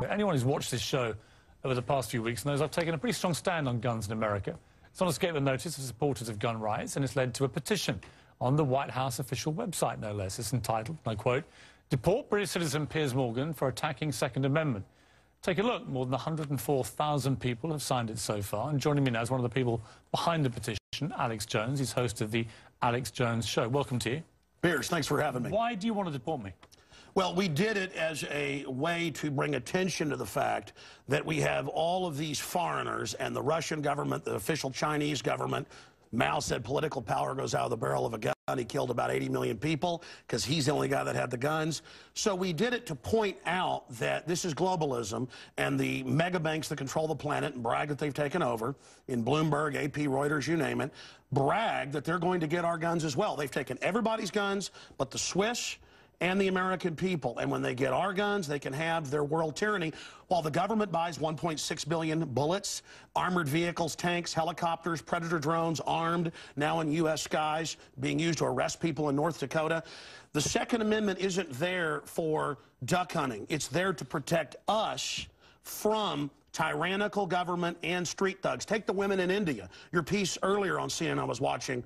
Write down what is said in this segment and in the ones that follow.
Anyone who's watched this show over the past few weeks knows I've taken a pretty strong stand on guns in America. It's not escaped the notice of supporters of gun rights, and it's led to a petition on the White House official website, no less. It's entitled, and I quote, "Deport British citizen Piers Morgan for attacking Second Amendment." Take a look. More than 104,000 people have signed it so far. And joining me now is one of the people behind the petition, Alex Jones. He's host of the Alex Jones Show. Welcome to you. Piers, thanks for having me. Why do you want to deport me? Well, we did it as a way to bring attention to the fact that we have all of these foreigners and the Russian government, the official Chinese government. Mao said political power goes out of the barrel of a gun. He killed about 80 million people because he's the only guy that had the guns. So we did it to point out that this is globalism, and the mega banks that control the planet and brag that they've taken over, in Bloomberg, AP, Reuters, you name it, brag that they're going to get our guns as well. They've taken everybody's guns but the Swiss and the American people. And when they get our guns, they can have their world tyranny, while the government buys 1.6 billion bullets, armored vehicles, tanks, helicopters, Predator drones, armed, now in U.S. skies, being used to arrest people in North Dakota. The Second Amendment isn't there for duck hunting. It's there to protect us from tyrannical government and street thugs. Take the women in India. Your piece earlier on CNN I was watching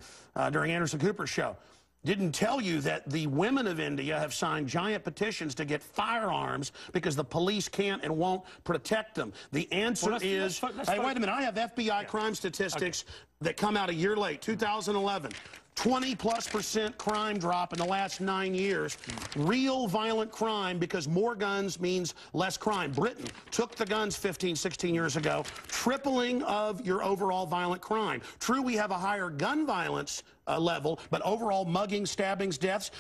during Anderson Cooper's show didn't tell you that the women of India have signed giant petitions to get firearms because the police can't and won't protect them. The answer is, hey, wait a minute, I have FBI crime statistics that come out a year late, 2011. 20+% crime drop in the last 9 years. Real violent crime, because more guns means less crime. Britain took the guns 15, 16 years ago, tripling of your overall violent crime. True, we have a higher gun violence level, but overall muggings, stabbings, deaths,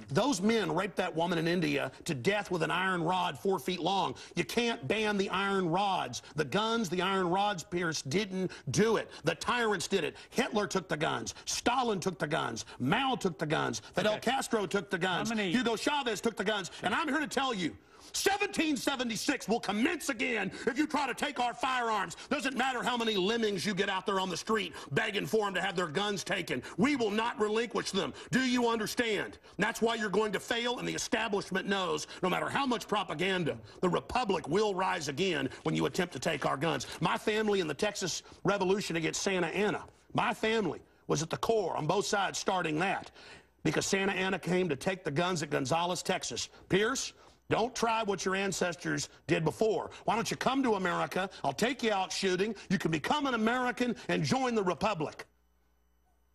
those men raped that woman in India to death with an iron rod 4 feet long. You can't ban the iron rods. The guns, the iron rods, Piers, didn't do it. The tyrants did it. Hitler took the guns. Stalin took the guns. Mao took the guns. Fidel Castro took the guns. Hugo Chavez took the guns. And I'm here to tell you, 1776 will commence again if you try to take our firearms. Doesn't matter how many lemmings you get out there on the street begging for them to have their guns taken. We will not relinquish them. Do you understand? And that's why you're going to fail, and the establishment knows no matter how much propaganda, the Republic will rise again when you attempt to take our guns. My family in the Texas Revolution against Santa Anna, my family was at the core on both sides starting that because Santa Anna came to take the guns at Gonzales, Texas. Piers, don't try what your ancestors did before. Why don't you come to America? I'll take you out shooting. You can become an American and join the Republic.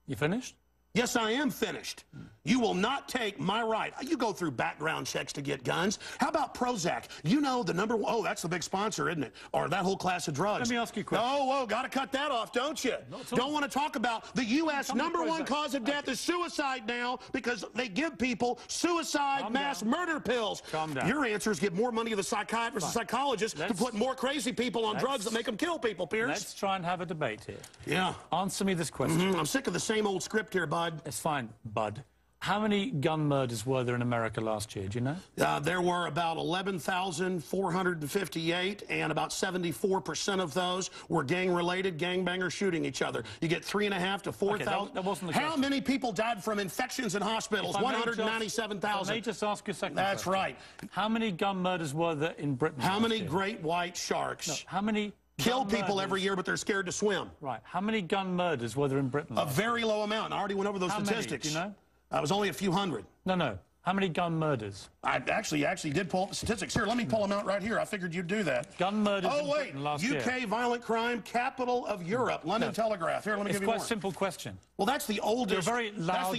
You finished? Yes, I am finished. You will not take my right. You go through background checks to get guns. How about Prozac? You know the number one, oh, that's the big sponsor, isn't it? Or that whole class of drugs. Let me ask you a question. Oh, got to cut that off, don't you? Don't want to talk about the U.S. number one cause of death is suicide now because they give people suicide mass murder pills. Calm down. Your answer is give more money to the psychiatrists and psychologists to put more crazy people on drugs that make them kill people, Piers. Let's try and have a debate here. Yeah. Answer me this question. I'm sick of the same old script here, bud. It's fine, bud. How many gun murders were there in America last year? Do you know? There were about 11,458, and about 74% of those were gang-related, gangbangers shooting each other. You get 3,500 to 4,000. That wasn't the How question. many people died from infections in hospitals? 197,000. Let me just ask you a second. That's right. How many gun murders were there in Britain? How many great white sharks? No, how many kill people every year, but they're scared to swim? Right. How many gun murders were there in Britain? A very low amount. I already went over those statistics. Many? Do you know? It was only a few hundred. No. How many gun murders? I actually did pull up the statistics. Here, let me pull them out right here. I figured you'd do that. Gun murders in Britain last year. UK violent crime, capital of Europe. London Telegraph. Here, let me give you more. It's quite a simple question. Well, that's the oldest. You're very loud,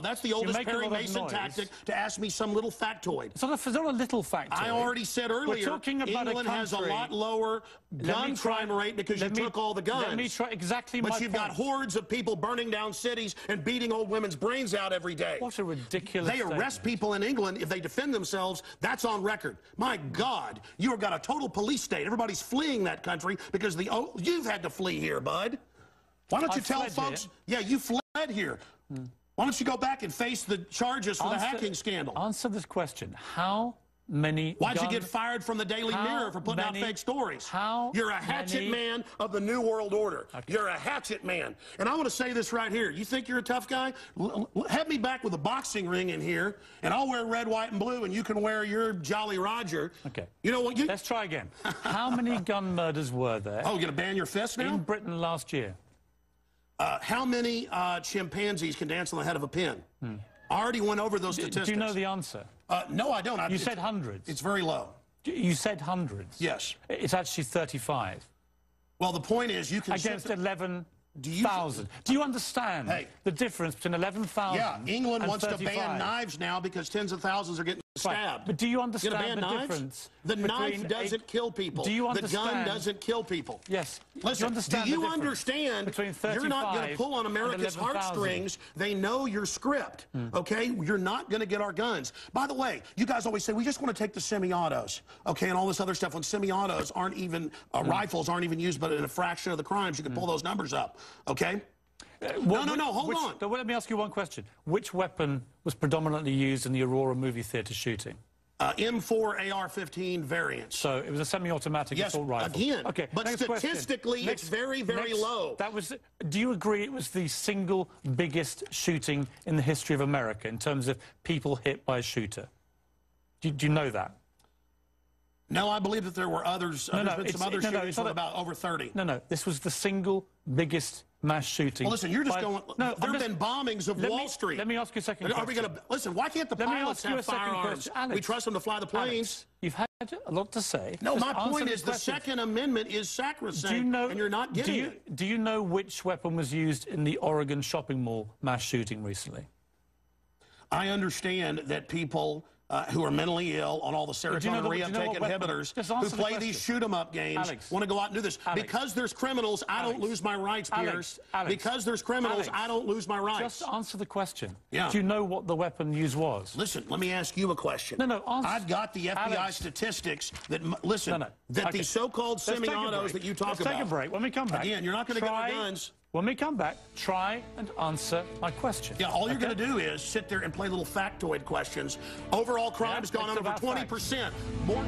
that's the oldest Perry Mason tactic to ask me some little factoid. It's not a little factoid. I already said earlier, England has a lot lower gun crime rate because you took all the guns. Let me try exactly my point. But you've got hordes of people burning down cities and beating old women's brains out every day. What a ridiculous They arrest people in England if they defend themselves. That's on record. My God, you've got a total police state. Everybody's fleeing that country because you've had to flee here, bud. Why don't you tell folks? Yeah, you fled here. Why don't you go back and face the charges for the hacking scandal? Answer this question. How many Why'd you get fired from the Daily Mirror for putting out fake stories? You're a hatchet man of the New World Order. Okay. You're a hatchet man. And I want to say this right here. You think you're a tough guy? Have me back with a boxing ring in here, and I'll wear red, white, and blue, and you can wear your Jolly Roger. Okay. You know what? Let's try again. How many gun murders were there? Oh, you're going to ban your fist now? In Britain last year. How many chimpanzees can dance on the head of a pin? I already went over those statistics. Do you know the answer? No, I don't. You said hundreds. It's very low. You said hundreds. Yes. It's actually 35. Well, the point is you can... Against 11,000. Do you understand the difference between 11,000 Yeah, England and wants 35? to ban knives now because tens of thousands are getting stabbed. Right. But do you understand the difference? The knife doesn't kill people. Do you understand? The gun doesn't kill people. Yes. Listen, do you understand you're not going to pull on America's heartstrings? They know your script, okay? You're not going to get our guns. By the way, you guys always say, we just want to take the semi-autos, okay, and all this other stuff. When semi-autos aren't even, rifles aren't even used, but in a fraction of the crimes, you can pull those numbers up, okay? No, hold on. Well, let me ask you one question. Which weapon was predominantly used in the Aurora movie theatre shooting? M4 AR-15 variants. So it was a semi-automatic assault rifle. Again. Okay, but statistically, it's very, very low. Do you agree it was the single biggest shooting in the history of America in terms of people hit by a shooter? Do you know that? No, I believe that there were others. There's been some other shootings with about over 30. No, this was the single biggest mass shooting. Well, listen, you're just going... No, there have been bombings of Wall Street. Let me ask you a second question. Are we going to... Listen, why can't the pilots have firearms? We trust them to fly the planes. Alex, you've had a lot to say. No, my point is the Second Amendment is sacrosanct, and you're not getting it. Do you know which weapon was used in the Oregon shopping mall mass shooting recently? I understand that people... who are mentally ill on all the serotonin reuptake inhibitors, who play these shoot-em-up games, want to go out and do this. Because there's criminals, I don't lose my rights, Piers. Because there's criminals, I don't lose my rights. Just answer the question. Yeah. Do you know what the weapon used was? Listen, let me ask you a question. No, answer. I've got the FBI statistics that, listen, that these so-called semi-autos that you talk about. Let's take a break. When we come back... Again, you're not going to get our guns. When we come back, try and answer my question. Yeah, all you're going to do is sit there and play little factoid questions. Overall crime has gone up over 20%. More